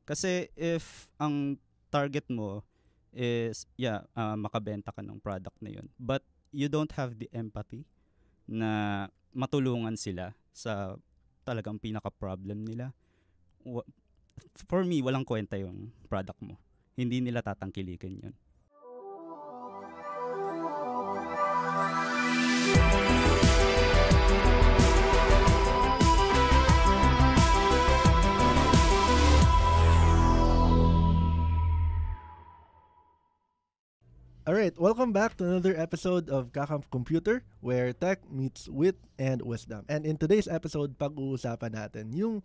Kasi if ang target mo is, makabenta ka ng product na yun, but you don't have the empathy na matulungan sila sa talagang pinaka-problem nila, wa- for me, walang kwenta yung product mo. Hindi nila tatangkilikin yun. Alright, welcome back to another episode of Kakamp Computer, where tech meets wit and wisdom. And in today's episode, pag-uusapan natin yung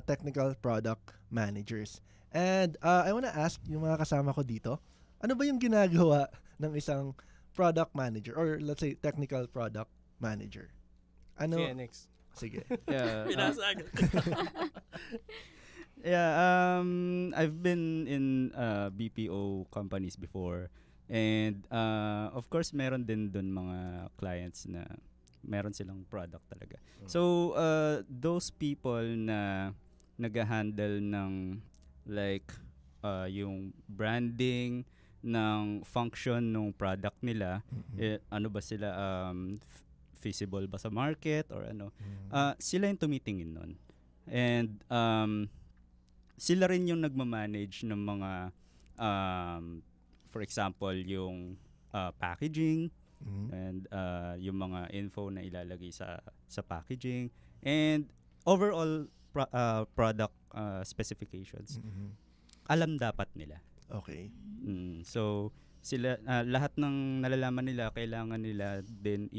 technical product managers. And I wanna ask yung mga kasama ko dito, ano ba yung ginagawa ng isang product manager or let's say technical product manager? Ano? Sige, next. Sige. Yeah, Pinasag. I've been in BPO companies before. And of course, meron din dun mga clients na meron silang product talaga. So, those people na nag-handle ng like yung branding ng function ng product nila, ano ba sila, feasible ba sa market or ano, sila yung tumitingin nun. And sila rin yung nagmamanage ng mga for example, yung packaging and yung mga info na ilalagay sa packaging and overall product specifications. Alam dapat nila. Okay. So sila lahat ng nalalaman nila kailangan nila din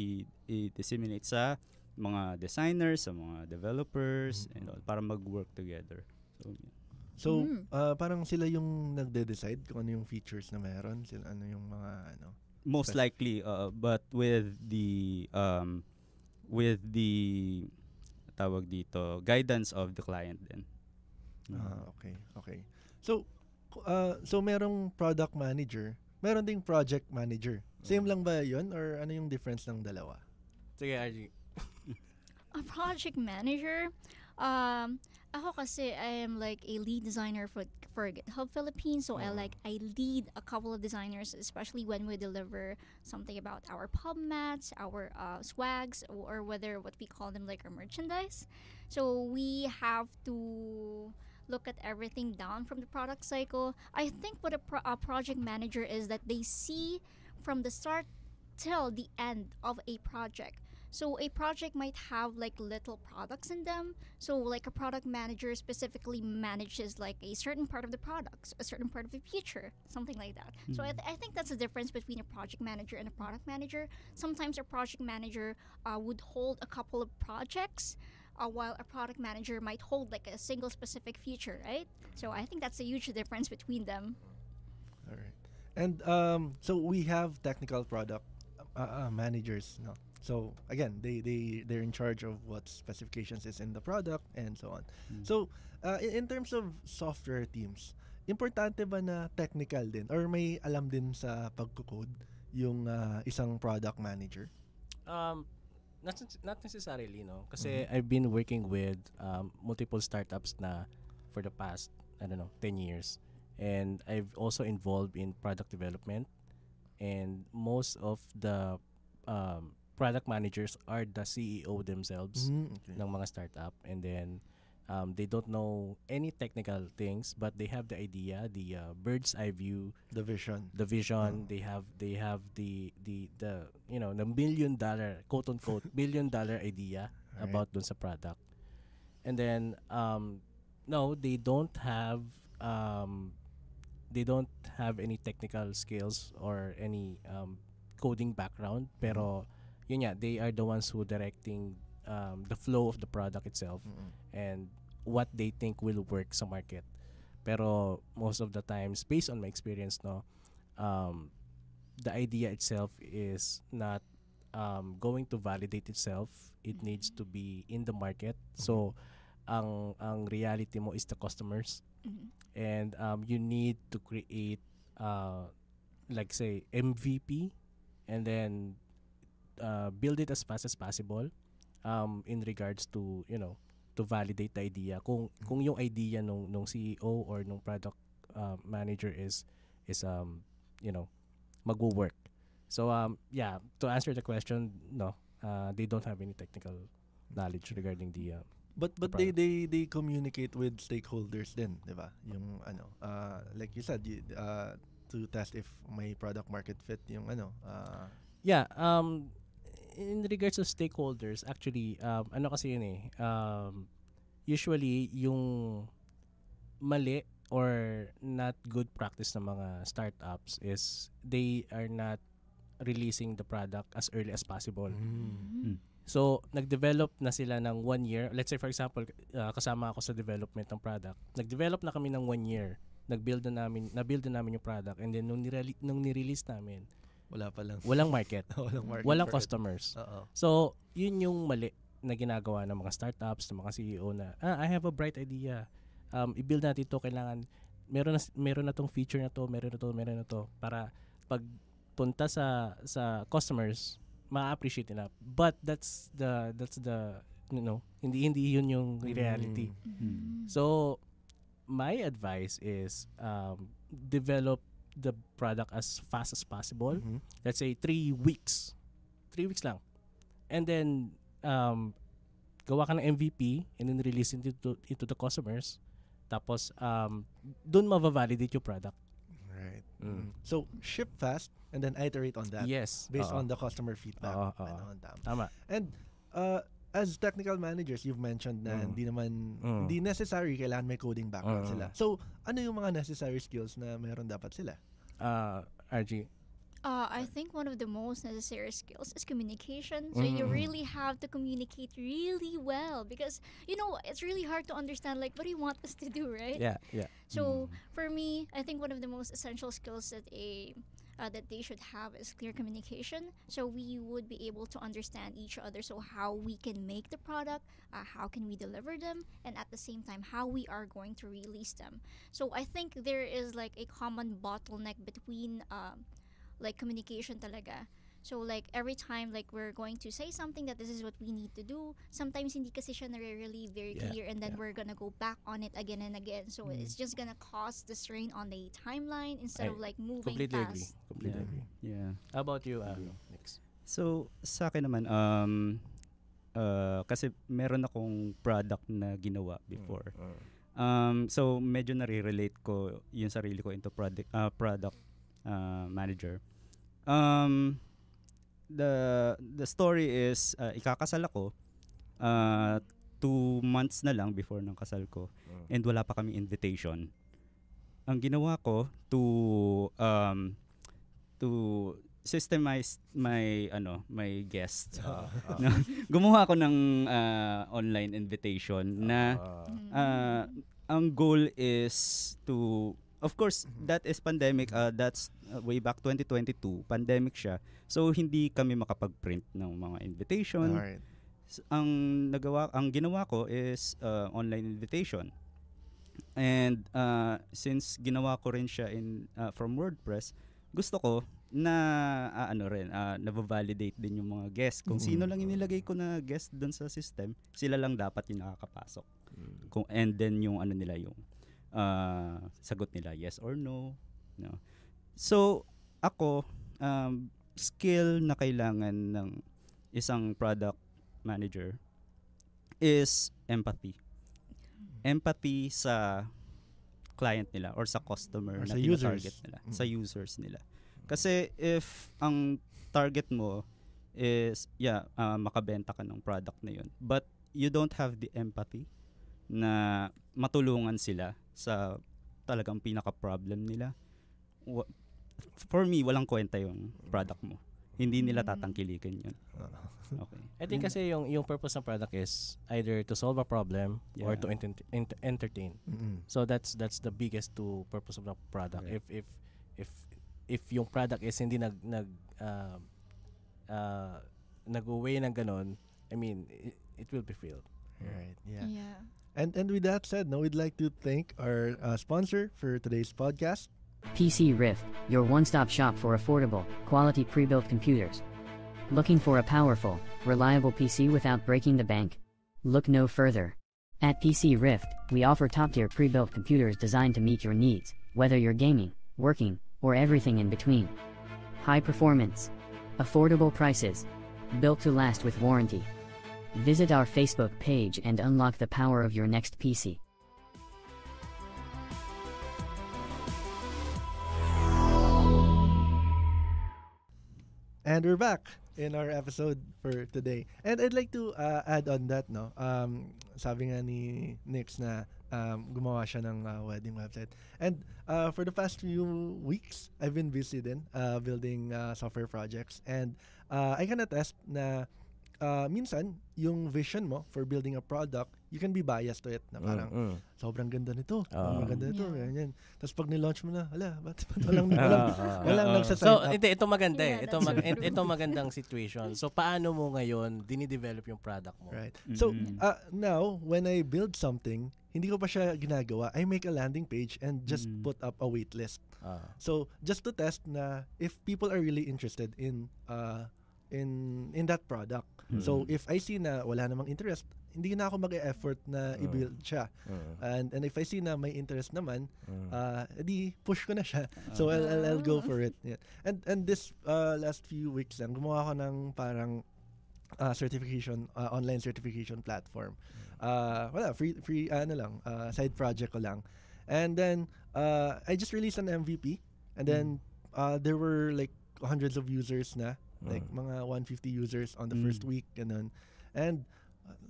i-disseminate sa mga designers, sa mga developers and all, para mag-work together. So, parang sila yung nagde-decide kung ano yung features na meron, sila ano yung mga ano. Most likely, but with the tawag dito, guidance of the client din. Okay. So, so merong product manager, meron ding project manager. Same lang ba 'yon or ano yung difference ng dalawa? Sige, RG. A project manager? Ako kasi I am like a lead designer for GitHub Philippines, so I lead a couple of designers, especially when we deliver something about our pub mats, our swags, or whether what we call them like our merchandise. So we have to look at everything down from the product cycle. I think what a project manager is that they see from the start till the end of a project. So a project might have like little products in them. So like a product manager specifically manages like a certain part of the products, a certain part of the feature, something like that. So I think that's the difference between a project manager and a product manager. Sometimes a project manager would hold a couple of projects, while a product manager might hold like a single specific feature, right? So I think that's a huge difference between them. All right. And so we have technical product managers, no? So again, they're in charge of what specifications is in the product and so on. So in terms of software teams, importante ba na technical din or may alam din sa pagko-code yung isang product manager? Not necessarily, no? Kasi I've been working with multiple startups na for the past, 10 years. And I've also involved in product development. And most of the product managers are the CEO themselves ng mga startup, and then they don't know any technical things, but they have the idea, the bird's eye view, the vision. They have the the $1 million, quote unquote $1 billion idea about dun sa product. And then no, they don't have any technical skills or any coding background, pero yun nga, they are the ones who directing the flow of the product itself and what they think will work sa market. Pero most of the times, based on my experience, no, the idea itself is not going to validate itself. It needs to be in the market. So ang reality mo is the customers. And you need to create like say MVP, and then build it as fast as possible in regards to to validate the idea. Kung yung idea nung CEO or nung product manager is magwo-work. So yeah, to answer the question, no, they don't have any technical knowledge regarding the But product. they communicate with stakeholders din, 'di ba? Yung like you said, to test if may product market fit yung Yeah, in regards to stakeholders, actually, kasi yun usually yung mali or not good practice ng mga startups is they are not releasing the product as early as possible. Mm. So, nag-develop na sila ng 1 year. Let's say, for example, kasama ako sa development ng product. Nag-develop na kami ng 1 year. Nabuild na namin yung product. And then, nung nirelease namin, wala pa lang. walang market. Walang market Walang for it. customers. Oo. So, yun yung mali na ginagawa ng mga startups, ng mga CEO na, I have a bright idea. I-build natin ito, kailangan, meron na tong feature na to, meron na to, para pag punta sa customers, ma-appreciate nila. But that's the hindi yun yung reality. Mm-hmm. So, my advice is develop the product as fast as possible. Mhm. Let's say 3 weeks. 3 weeks lang. And then gawa ka ng MVP and then release it into the customers. Tapos doon ma-validate yung product. Right. Mm. So, ship fast and then iterate on that Yes. based Oo. on the customer feedback. Oo. Tama. Tama. And as technical managers, you've mentioned na hindi necessary kailangan may coding background sila. So, ano yung mga necessary skills na meron dapat sila? RG. I think one of the most necessary skills is communication. So you really have to communicate really well because it's really hard to understand like what do you want us to do, right? Yeah. So for me, I think one of the most essential skills that that they should have is clear communication. So we would be able to understand each other. So how we can make the product, how can we deliver them, and at the same time how we are going to release them. So I think there is like a common bottleneck between like communication talaga. So like every time like we're going to say something that this is what we need to do, sometimes hindi kasi siya really very clear and then we're gonna go back on it again and again. So it's just gonna cause the strain on the timeline instead of like moving Completely fast. agree. Yeah. How about you, Nix? So, sa akin naman, kasi meron akong product na ginawa before. So, medyo nare-relate ko yung sarili ko into product manager. The story is, ikakasal ako 2 months na lang before ng kasal ko and wala pa kaming invitation. Ang ginawa ko to systemize my guest. No? Gumawa ako ng online invitation na ang goal is to, of course, that is pandemic, that's way back 2022, pandemic siya. So hindi kami makapag-print ng mga invitation. Alright. Ang ginawa ko is online invitation. And since ginawa ko rin siya from WordPress, gusto ko na na-validate din yung mga guest. Kung sino lang inilagay ko na guest doon sa system, sila lang dapat yung nakakapasok. And then yung nila yung sagot nila yes or no. So ako skill na kailangan ng isang product manager is empathy. Empathy sa client nila or sa customer Or na sa tina-target users. nila, sa users nila. Kasi if ang target mo is makabenta ka ng product na yun, but you don't have the empathy na matulungan sila sa talagang pinaka-problem nila, for me, walang kwenta yung product mo. Hindi nila tatangkilikin yun. Okay. I think kasi yung purpose ng product is either to solve a problem or to entertain. So that's the biggest purpose of the product. Okay. If yung product is hindi nag-away ng ganon, I mean, it will be failed. Right. Yeah. Yeah. And with that said, we'd like to thank our sponsor for today's podcast. PC Rift, your one-stop shop for affordable, quality pre-built computers. Looking for a powerful, reliable PC without breaking the bank? Look no further. At PC Rift, we offer top-tier pre-built computers designed to meet your needs, whether you're gaming, working, or everything in between. High performance, affordable prices, built to last with warranty. Visit our Facebook page and unlock the power of your next PC. And we're back in our episode for today. And I'd like to add on that, no? Sabi nga ni Nix na gumawa siya ng wedding website. And for the past few weeks, I've been busy din building software projects. And I can attest na minsan, yung vision mo for building a product, you can be biased to it. Na parang, sobrang ganda nito. Sobrang ganda nito. Ganyan. Tapos pag nilaunch mo na, ba't walang nagsasign So, up. ito maganda Yeah, Ito, that's so true. ito magandang situation. So, paano mo ngayon dinidevelop yung product mo? Right. So, now, when I build something, hindi ko pa siya ginagawa. I make a landing page and just put up a wait list. So, just to test na if people are really interested in that product. So, if I see na wala namang interest, hindi na ako mag-e-effort na i-build siya. And if I see na may interest naman, edi push ko na siya. So, I'll go for it. Yeah. And this last few weeks lang, gumawa ko ng parang certification, online certification platform. Wala, free lang, side project ko lang. And then, I just released an MVP. And then, there were like hundreds of users na. Like mga 150 users on the first week. Ganun. And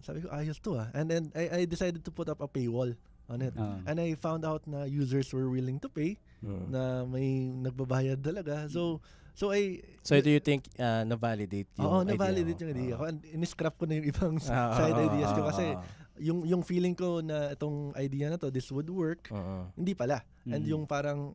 sabi ko, ayos to And then, I decided to put up a paywall on it. And I found out na users were willing to pay. Na may nagbabayad talaga. So do you think na-validate yung idea? Na-validate yung idea ko. And in-scrap ko na yung ibang side ideas ko kasi yung feeling ko na itong idea na to, this would work, hindi pala. And yung parang,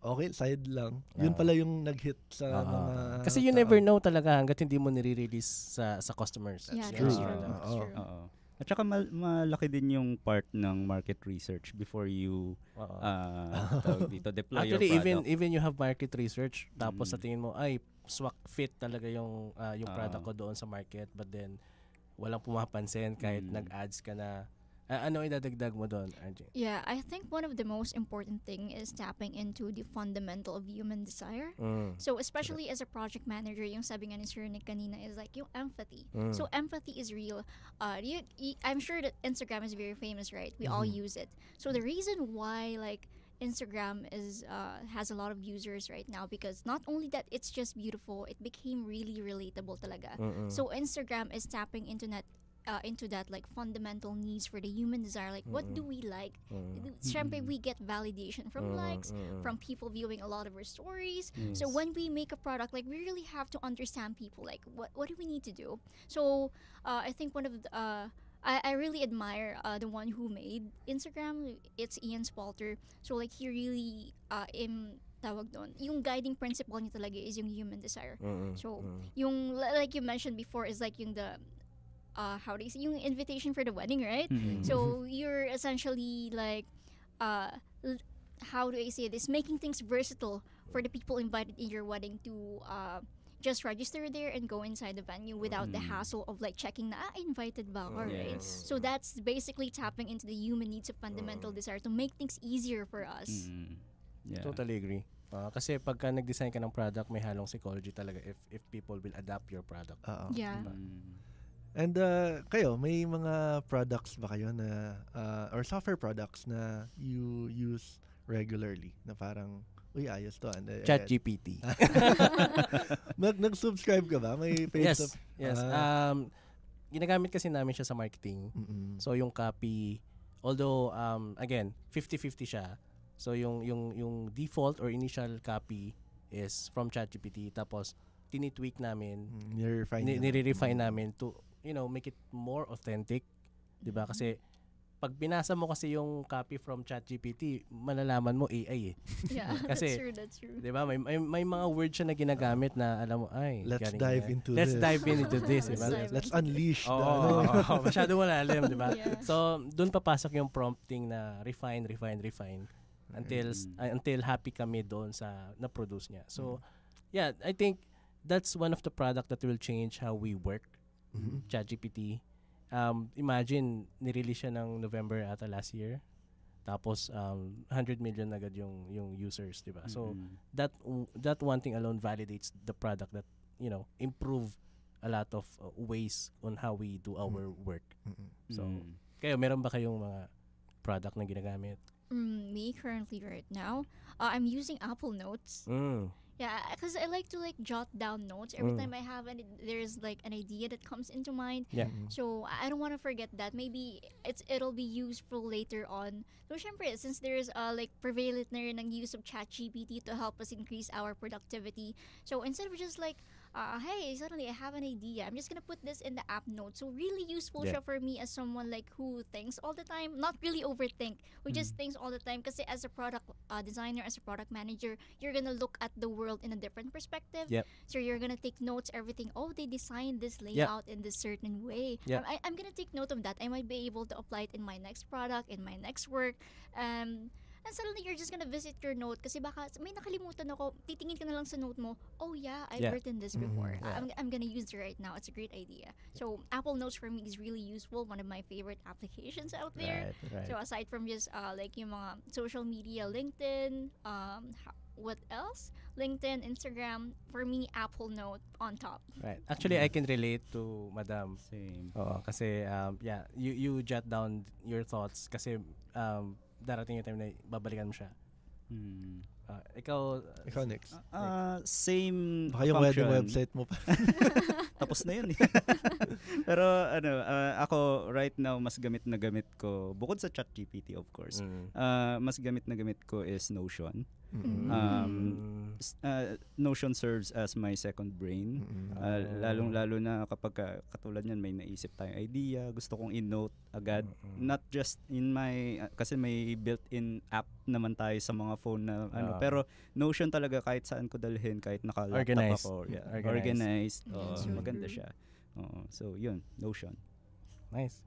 okay, side lang. Yun pala yung nag-hit sa mga Kasi you never know talaga hanggat hindi mo nire-release sa customers. Yeah, True. that's true. That's Oo. true. Oo. At saka malaki din yung part ng market research before you tawag dito, deploy Actually, your product. even you have market research, tapos sa tingin mo, ay, swak fit talaga yung product ko doon sa market, but then, walang pumapansin kahit nag-ads ka na. Ano idadagdag mo doon, RJ? Yeah, I think one of the most important thing is tapping into the fundamental of human desire. So especially as a project manager, yung sabi nga ni Sir Nick kanina is like yung empathy. So empathy is real. I'm sure that Instagram is very famous, right? We all use it. So the reason why like Instagram is has a lot of users right now because not only that it's just beautiful, it became really relatable talaga. So Instagram is tapping into that like fundamental needs for the human desire, like what do we like. Syempre we get validation from likes, from people viewing a lot of our stories. So when we make a product, like we really have to understand people, like what do we need to do. So I think one of the I really admire the one who made Instagram. It's Ian Spalter. So like he really tawag doon, yung guiding principle niya talaga is yung human desire. So yung like you mentioned before is like yung the how do you say, yung invitation for the wedding, right? So you're essentially like how do I say this, making things versatile for the people invited in your wedding to just register there and go inside the venue without the hassle of like checking na invited ba ako, right? So that's basically tapping into the human needs of fundamental desire to make things easier for us. Yeah. Totally agree. Kasi pagka nag-design ka ng product, may halong psychology talaga if people will adapt your product. Yeah. And kayo, may mga products ba kayo na or software products na you use regularly na parang uy, ayos to. ChatGPT. Nag-subscribe ka ba? May page Yes. Ginagamit kasi namin siya sa marketing. So yung copy, although again, 50-50 siya. So yung default or initial copy is from ChatGPT, tapos tinitweak namin, nire-refine namin to make it more authentic, 'di ba? Kasi pag binasa mo kasi yung copy from ChatGPT, malalaman mo AI eh. Yeah, kasi, that's true. 'Di ba? May mga words siya na ginagamit na alam mo, ay, let's dive into this, diba? Let's unleash. Masyado malalim, 'di ba? Yeah. So, doon papasok yung prompting na refine until happy kami doon sa na-produce niya. So, yeah, I think that's one of the product that will change how we work. ChatGPT. Imagine, nirelease siya ng November ata last year. Tapos 100 million agad yung users, 'di ba? So that one thing alone validates the product that, improve a lot of ways on how we do our work. So kayo, meron ba kayong mga product na ginagamit? Me currently right now, I'm using Apple Notes. Yeah, because I like to jot down notes every time I have there's like an idea that comes into mind. Yeah. So I don't want to forget that. Maybe it'll be useful later on. So syempre, since there's like prevalent na rin ng use of ChatGPT to help us increase our productivity. So instead of just like hey, suddenly I have an idea, I'm just gonna put this in the app notes. So really useful siya for me as someone like who thinks all the time, not really overthink, who just thinks all the time. Kasi as a product designer, as a product manager, you're gonna look at the world in a different perspective. Yep. So you're gonna take notes, everything. Oh, they designed this layout in this certain way. Yep. I'm gonna take note of that. I might be able to apply it in my next product, in my next work. And suddenly you're just gonna visit your note kasi baka may nakalimutan ako, titingin ka na lang sa note mo, oh yeah, I've written this before. I'm gonna use it right now. It's a great idea. So Apple Notes for me is really useful, one of my favorite applications out there. Right. So aside from just like yung mga social media, LinkedIn, what else? LinkedIn, Instagram, for me, Apple Note on top. Right. Actually, I can relate to Madam. Same. Oo, kasi you jot down your thoughts kasi darating yung time na babalikan mo siya. Ikaw next. Same Baka yung function. website mo pa. Tapos na yun eh. Pero ako right now mas gamit ko, bukod sa ChatGPT of course, mas gamit ko is Notion. Notion serves as my second brain. Lalong-lalo na kapag katulad niyan may naisip tayong idea, gusto kong i-note agad. Not just in my, kasi may built-in app naman tayo sa mga phone na pero Notion talaga kahit saan ko dalhin, kahit naka-laptop ako. Yeah, organized. Maganda siya. So yun, Notion. Nice.